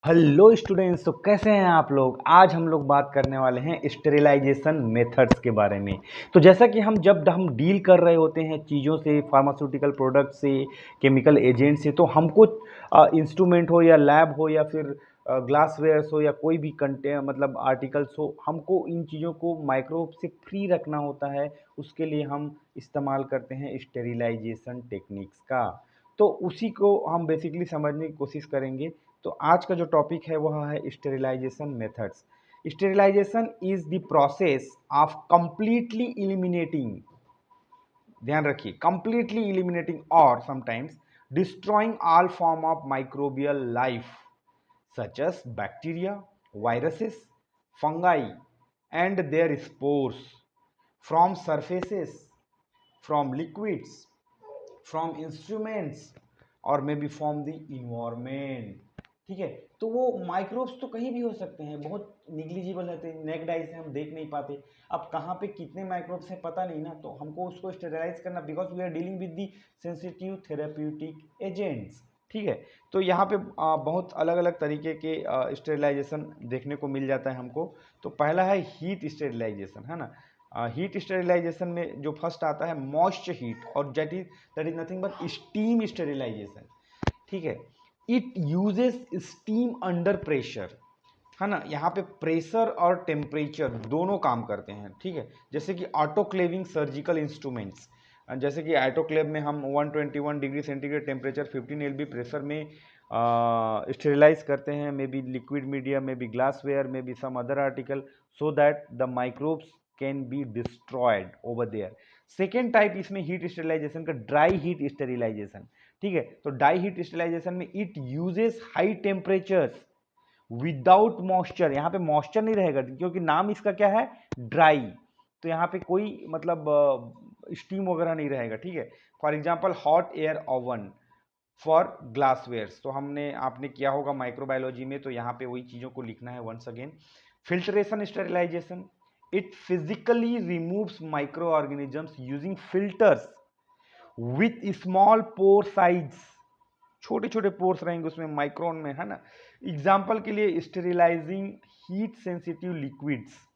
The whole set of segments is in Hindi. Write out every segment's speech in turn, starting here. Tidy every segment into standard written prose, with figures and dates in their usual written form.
हेलो स्टूडेंट्स, तो कैसे हैं आप लोग। आज हम लोग बात करने वाले हैं स्टेरिलाइजेशन मेथड्स के बारे में। तो जैसा कि जब हम डील कर रहे होते हैं चीज़ों से, फार्मास्यूटिकल प्रोडक्ट से, केमिकल एजेंट से, तो हमको इंस्ट्रूमेंट हो या लैब हो या फिर ग्लासवेयर्स हो या कोई भी मतलब आर्टिकल्स हो, हमको इन चीज़ों को माइक्रोब से फ्री रखना होता है। उसके लिए हम इस्तेमाल करते हैं स्टेरिलाइजेशन टेक्निक्स का। तो उसी को हम बेसिकली समझने की कोशिश करेंगे। तो आज का जो टॉपिक है वह है sterilisation methods. Sterilisation is the process of completely eliminating, ध्यान रखिए, कंप्लीटली इलिमिनेटिंग और sometimes destroying all form of microbial life such as bacteria, viruses, fungi, and their spores from surfaces, from liquids, from instruments, और may be from the environment. ठीक है, तो वो माइक्रोब्स तो कहीं भी हो सकते हैं, बहुत निग्लिजिबल रहते हैं, नेक्ड आई से हम देख नहीं पाते। अब कहाँ पे कितने माइक्रोब्स हैं पता नहीं ना, तो हमको उसको स्टेरिलाइज करना, because we are dealing with the sensitive therapeutic agents. ठीक है, तो यहाँ पे बहुत अलग अलग तरीके के स्टेरिलाइजेशन देखने को मिल जाता है हमको। तो पहला है हीट स्टेरिलाइजेशन, है ना। हीट स्टेरिलाइजेशन में जो फर्स्ट आता है मॉइस्चर हीट, और that is nothing but steam sterilisation. ठीक है, it uses steam under pressure, है ना। यहाँ पे प्रेशर और टेम्परेचर दोनों काम करते हैं। ठीक है, जैसे कि ऑटोक्लेविंग सर्जिकल इंस्ट्रूमेंट्स, जैसे कि ऑटोक्लेव में हम 121 degree centigrade temperature 15 LB pressure में स्टेरिलाइज करते हैं, maybe liquid media, maybe glassware, maybe some other article, so that the microbes can be destroyed over there. Second type इसमें हीट स्टेरिलाइजेशन का ड्राई हीट स्टेरिलाइजेशन। ठीक है, तो ड्राई हीट स्टेरिलाइजेशन में it uses high temperatures without moisture. यहाँ पे मॉइस्चर नहीं रहेगा क्योंकि नाम इसका क्या है, ड्राई। तो यहाँ पे कोई मतलब स्टीम वगैरह नहीं रहेगा। ठीक है, for example hot air oven for glasswares, तो आपने किया होगा माइक्रोबायोलॉजी में, तो यहाँ पे वही चीज़ों को लिखना है once again. Filtration sterilisation, it physically removes microorganisms using filters with small pore size, छोटे छोटे पोर्स रहेंगे उसमें, माइक्रोन में, है ना। एग्जाम्पल के लिए sterilizing heat sensitive liquids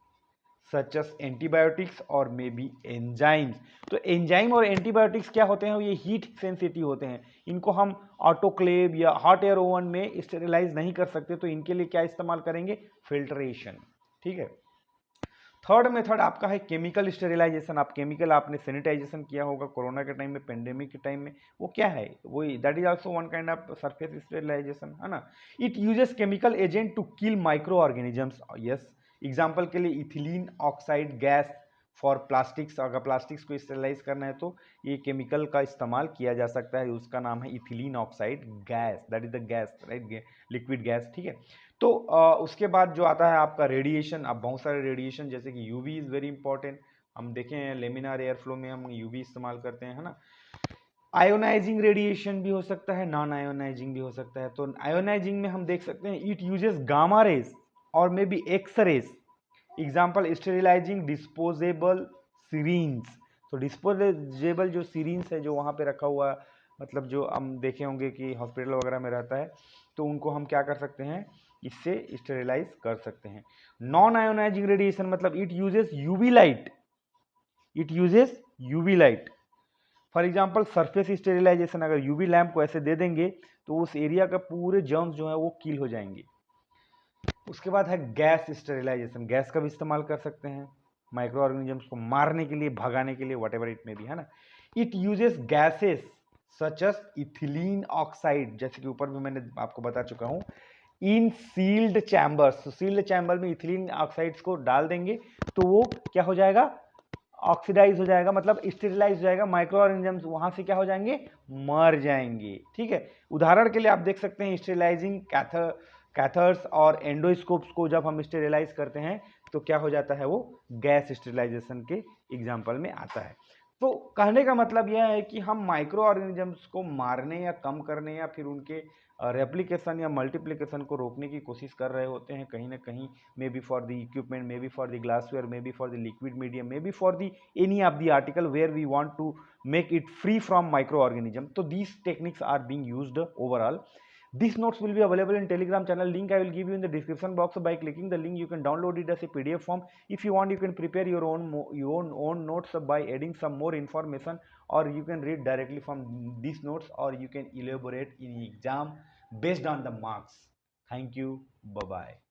such as antibiotics और मे बी एंजाइम्स। तो एंजाइम और एंटीबायोटिक्स क्या होते हैं, ये हीट सेंसिटिव होते हैं, इनको हम ऑटोक्लेव या हॉट एयर ओवन में स्टेरिलाइज नहीं कर सकते, तो इनके लिए क्या इस्तेमाल करेंगे, फिल्ट्रेशन। ठीक है, थर्ड मेथड आपका है केमिकल स्टेरिलाइजेशन। आपने सैनिटाइजेशन किया होगा कोरोना के टाइम में, पेंडेमिक के टाइम में, वो क्या है, वही that is also one kind of surface sterilisation, है ना। It uses chemical agent to kill microorganisms. Yes, example के लिए ethylene oxide gas for plastics, अगर प्लास्टिक्स को स्टेरिलाइज करना है तो ये केमिकल का इस्तेमाल किया जा सकता है, उसका नाम है ethylene oxide gas, that is the gas, right, liquid gas. ठीक है, तो उसके बाद जो आता है आपका रेडिएशन। अब बहुत सारे रेडिएशन, जैसे कि यूवी इज़ वेरी इंपॉर्टेंट, हम देखें हैं लेमिनार एयर फ्लो में हम यूवी इस्तेमाल करते हैं, है ना। आयोनाइजिंग रेडिएशन भी हो सकता है, नॉन आयोनाइजिंग भी हो सकता है। तो आयोनाइजिंग में हम देख सकते हैं इट यूजेस गामा रेज और maybe X rays. Example sterilizing disposable syringes. तो डिस्पोजेबल जो सीरीन्स है जो वहाँ पे रखा हुआ, मतलब जो हम देखे होंगे कि हॉस्पिटल वगैरह में रहता है, तो उनको हम क्या कर सकते हैं, इससे स्टेरिलाइज कर सकते हैं। नॉन आयोनाइजिंग रेडिएशन मतलब it uses UV light. For example surface sterilisation, अगर यूवी लैम्प को ऐसे दे देंगे तो उस एरिया का पूरे जर्म्स जो है वो किल हो जाएंगे। उसके बाद है गैस स्टेरिलाइजेशन, गैस का भी इस्तेमाल कर सकते हैं माइक्रो ऑर्गेनिजम्स को मारने के लिए, भगाने के लिए, वट एवर इट में भी, है ना। It uses gases such as ethylene oxide, जैसे कि ऊपर भी मैंने आपको बता चुका हूं, in sealed chambers. Sealed chamber में इथिलीन ऑक्साइड्स को डाल देंगे तो वो क्या हो जाएगा, ऑक्सीडाइज हो जाएगा, मतलब स्टेरिलाइज हो जाएगा, माइक्रो ऑर्गेनिजम्स वहां से क्या हो जाएंगे, मर जाएंगे। ठीक है, उदाहरण के लिए आप देख सकते हैं स्टेरिलाइजिंग कैथर्स और एंडोस्कोप्स को जब हम स्टेरिलाइज करते हैं तो क्या हो जाता है, वो गैस स्टेरिलाइजेशन के एग्जाम्पल में आता है। तो कहने का मतलब यह है कि हम माइक्रो ऑर्गेनिजम्स को मारने या कम करने या फिर उनके रेप्लिकेशन या मल्टीप्लिकेशन को रोकने की कोशिश कर रहे होते हैं कहीं ना कहीं, maybe for the equipment, maybe for the glassware, maybe for the liquid medium, maybe for the any of the article where we want to make it free from microorganism. So these techniques are being used overall. These notes will be available in Telegram channel. Link I will give you in the description box. So by clicking the link, you can download it as a PDF form. If you want, you can prepare your own notes by adding some more information, or you can read directly from these notes, or you can elaborate in exam based on the marks. Thank you. Bye bye.